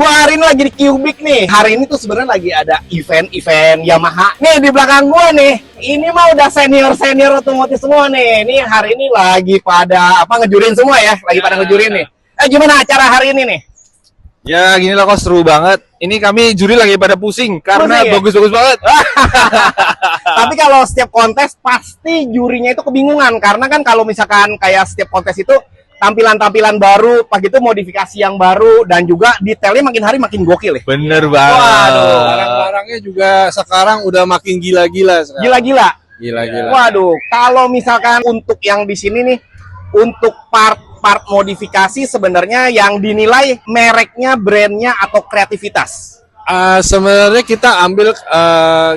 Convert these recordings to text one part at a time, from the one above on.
Gua hari ini lagi di Cubic nih. Hari ini tuh sebenarnya lagi ada event Yamaha. Nih di belakang gua nih. Ini mah udah senior otomotif semua nih. Ini hari ini lagi pada ngejurin semua ya. Lagi pada ngejurin nih. Gimana acara hari ini nih? Ya gini lah kok, seru banget. Ini kami juri lagi pada pusing karena ya? bagus-bagus banget. Tapi kalau setiap kontes pasti jurinya itu kebingungan. Karena kan kalau misalkan kayak setiap kontes itu tampilan-tampilan baru, pas itu modifikasi yang baru, dan juga detailnya makin hari makin gokil ya. Bener banget. Waduh. Barang-barangnya juga sekarang udah makin gila-gila sekarang. Gila-gila. Gila-gila. Waduh, kalau misalkan untuk yang di sini nih, untuk part modifikasi sebenarnya yang dinilai mereknya, brandnya, atau kreativitas. Sebenarnya kita ambil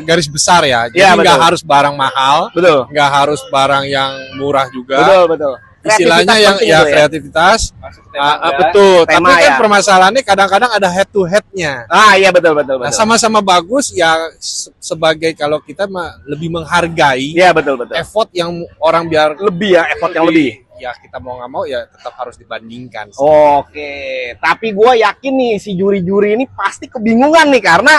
garis besar ya. Jadi Ya, nggak betul. harus barang mahal, Betul. nggak harus barang yang murah juga. Betul. Istilahnya yang Kreativitas ya penting itu kreativitas. ya. Betul. Tema Tapi kan ya. permasalahannya kadang-kadang ada head to headnya. Iya betul. Nah, sama-sama bagus ya, sebagai kalau kita lebih menghargai Iya betul. effort yang orang biar Lebih ya, effort yang lebih. ya kita mau nggak mau ya tetap harus dibandingkan. Oke, tapi gue yakin nih si juri-juri ini pasti kebingungan nih karena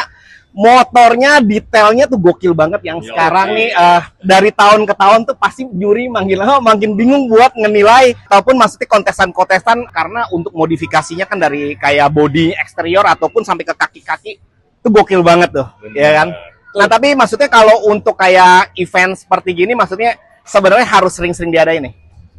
motornya detailnya tuh gokil banget yang sekarang nih dari tahun ke tahun tuh pasti juri makin bingung buat ngenilai ataupun maksudnya kontesan-kontesan karena untuk modifikasinya kan dari kayak body eksterior ataupun sampai ke kaki-kaki tuh gokil banget tuh, ya kan? Nah tapi maksudnya kalau untuk kayak event seperti gini maksudnya sebenarnya harus sering-sering diadain nih.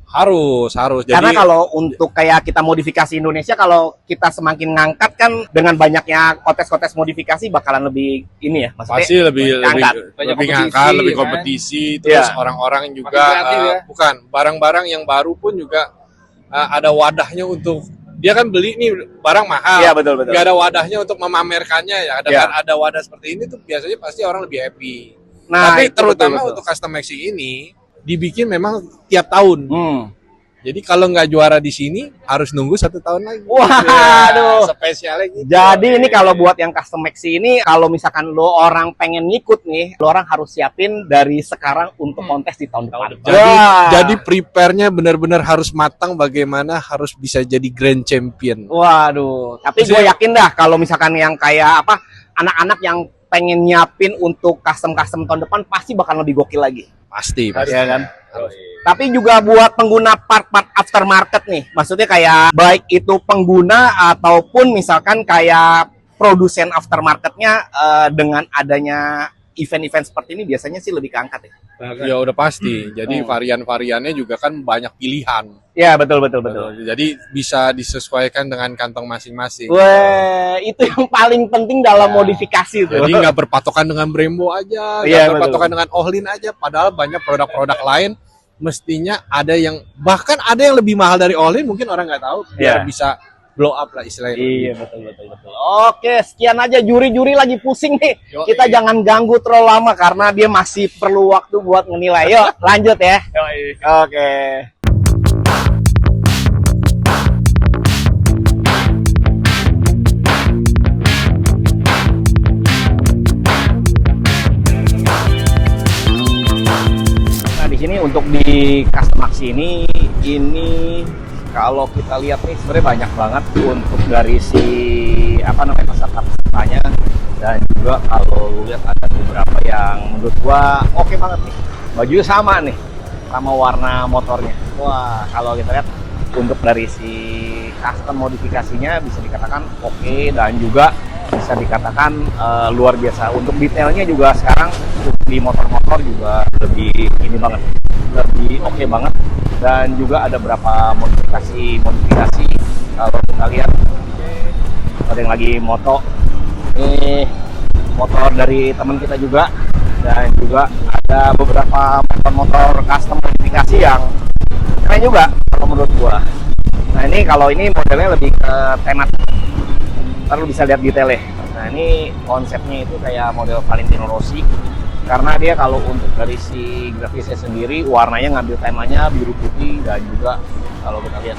Harus. Karena Jadi kalau untuk kayak kita modifikasi Indonesia, kalau kita semakin ngangkat kan dengan banyaknya kontes-kontes modifikasi bakalan lebih ini ya, maksudnya pasti lebih ngangkat. ngangkat, lebih kan? kompetisi, terus Iya. orang-orang juga Makin kreatif ya. bukan barang-barang yang baru pun juga ada wadahnya untuk dia kan beli nih barang mahal. Iya betul. Nggak ada wadahnya untuk memamerkannya ya. Iya. Ada wadah seperti ini tuh biasanya pasti orang lebih happy. Nah, Tapi itu terutama betul. untuk custom maxi ini dibikin memang tiap tahun. Jadi kalau nggak juara di sini harus nunggu 1 tahun lagi. Waduh. Ya, spesialnya gitu. Jadi ini kalau buat yang custom maxi ini, kalau misalkan lo orang pengen ngikut nih, lo orang harus siapin dari sekarang untuk kontes di tahun depan. Jadi prepare-nya benar-benar harus matang bagaimana harus bisa jadi grand champion. Waduh. Tapi gue yakin dah kalau misalkan yang kayak anak-anak yang pengen nyiapin untuk custom tahun depan pasti bakal lebih gokil lagi. Pasti. Ya kan? Tapi juga buat pengguna part-part aftermarket nih, maksudnya kayak baik itu pengguna ataupun misalkan kayak produsen aftermarketnya dengan adanya event-event seperti ini biasanya sih lebih keangkat ya. Ya udah pasti. Jadi varian-variannya juga kan banyak pilihan. Ya betul. Jadi bisa disesuaikan dengan kantong masing-masing. Wah, itu yang paling penting dalam modifikasi tuh. Jadi nggak berpatokan dengan Brembo aja, nggak Iya, berpatokan dengan Ohlin aja. Padahal banyak produk-produk lain mestinya ada yang bahkan ada yang lebih mahal dari Ohlin, mungkin orang nggak tahu biar Iya. bisa blow up lah istilahnya. Iya betul. Oke, sekian aja, juri-juri lagi pusing nih. Yoi. Kita jangan ganggu terlalu lama karena dia masih perlu waktu buat menilai. Yuk, lanjut ya. Oke. Nah, di sini untuk di custom maxi ini kalau kita lihat nih sebenarnya banyak banget untuk dari si peserta-pesertanya, dan juga kalau lu lihat ada beberapa yang menurut gua oke banget nih. Bajunya sama nih sama warna motornya. Wah, kalau kita lihat untuk dari si custom modifikasinya bisa dikatakan oke, dan juga bisa dikatakan luar biasa. Untuk detailnya juga sekarang di motor-motor juga lebih ini banget, lebih oke banget. Dan juga ada beberapa modifikasi kalau kita lihat ada yang lagi moto, ini motor dari teman kita juga, dan juga ada beberapa motor custom modifikasi yang keren juga kalau menurut gua. Nah ini kalau ini modelnya lebih ke tematik, ntar lu bisa lihat detailnya. Nah ini konsepnya itu kayak model Valentino Rossi, karena dia kalau untuk dari si grafisnya sendiri warnanya ngambil temanya biru putih, dan juga kalau kita lihat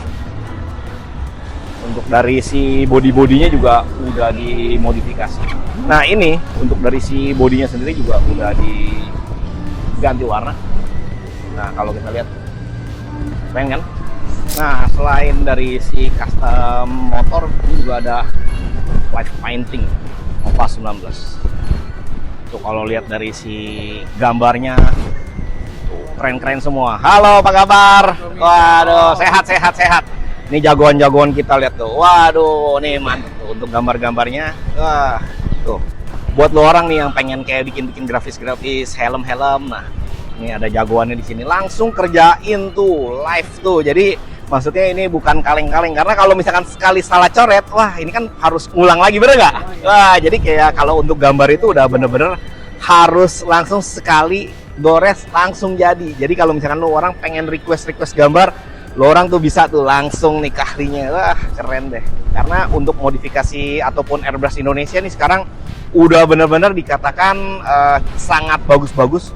untuk dari si bodinya juga udah dimodifikasi. Nah ini untuk dari si bodinya sendiri juga udah diganti warna. Nah kalau kita lihat keren kan. Nah selain dari si custom motor, ini juga ada Live Painting Nova 19. Tuh kalau lihat dari si gambarnya tuh keren-keren semua. Halo, apa kabar? Waduh, sehat. Ini jagoan-jagoan kita lihat tuh. Waduh, nih mantap tuh untuk gambar-gambarnya. Wah, tuh. Buat lo orang nih yang pengen kayak bikin-bikin grafis-grafis, helm-helm. Nah, ini ada jagoannya di sini. Langsung kerjain tuh, live tuh. Jadi maksudnya ini bukan kaleng-kaleng, karena kalau misalkan sekali salah coret, wah ini kan harus ngulang lagi, bener nggak? Wah, jadi kayak kalau untuk gambar itu udah bener-bener harus langsung sekali gores langsung jadi. Jadi kalau misalkan lo orang pengen request gambar, lo orang tuh bisa tuh langsung nih ahlinya. Wah, keren deh. Karena untuk modifikasi ataupun airbrush Indonesia nih sekarang udah bener-bener dikatakan sangat bagus-bagus.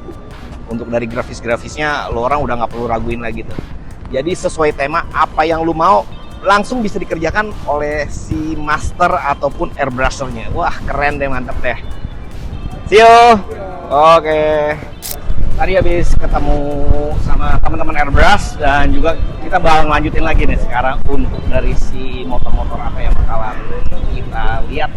Untuk dari grafis-grafisnya lo orang udah nggak perlu raguin lagi tuh. Jadi sesuai tema apa yang lu mau langsung bisa dikerjakan oleh si master ataupun airbrushernya. Wah, keren deh, mantep deh. See you. Oke. Tadi habis ketemu sama teman-teman airbrush dan juga kita bakal lanjutin lagi nih sekarang untuk dari si motor-motor apa yang bakalan kita lihat.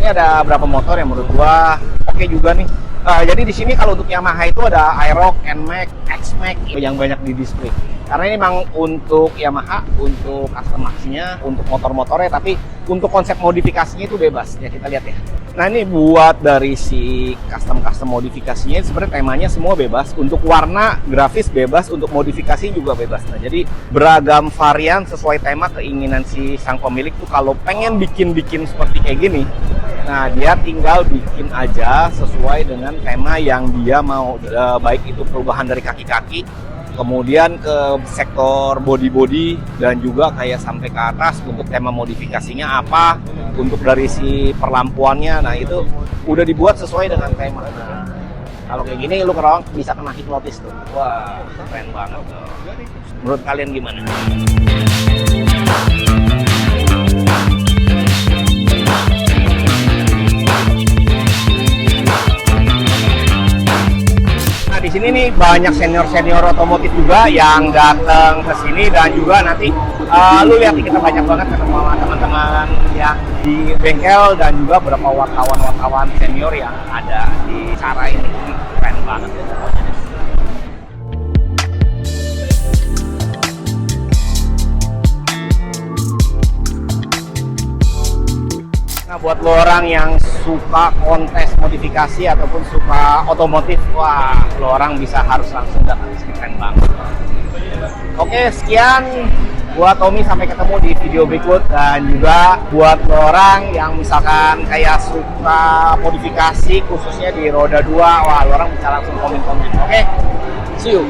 Ini ada beberapa motor yang menurut gua oke juga nih. Jadi di sini kalau untuk Yamaha itu ada Aerox, NMAX, XMAX yang banyak di display. Karena ini memang untuk Yamaha, untuk customization-nya, untuk motor-motornya, tapi untuk konsep modifikasinya itu bebas. Ya kita lihat ya. Nah ini buat dari si custom modifikasinya, sebenarnya temanya semua bebas. Untuk warna, grafis bebas, untuk modifikasi juga bebas. Nah jadi beragam varian sesuai tema keinginan si sang pemilik tuh kalau pengen bikin seperti kayak gini. Nah dia tinggal bikin aja sesuai dengan tema yang dia mau, baik itu perubahan dari kaki-kaki, kemudian ke sektor body dan juga kayak sampai ke atas untuk tema modifikasinya apa, untuk dari si perlampuannya. Nah itu udah dibuat sesuai dengan tema. Nah, kalau kayak gini lu kerong bisa kena hipnotis tuh. Wah, keren banget tuh. Menurut kalian gimana? Di sini nih banyak senior otomotif juga yang datang ke sini, dan juga nanti lu lihat nih kita banyak banget ketemu sama teman-teman yang di bengkel dan juga beberapa wartawan senior yang ada di acara ini. Keren banget ya pokoknya. Nah buat lo orang yang suka kontes modifikasi ataupun suka otomotif, wah lo orang bisa harus langsung datang ke sini, keren banget. Oke, sekian buat Tommy, sampai ketemu di video berikut. Dan juga buat lo orang yang misalkan kayak suka modifikasi khususnya di roda 2, wah lo orang bisa langsung komen. Oke, see you.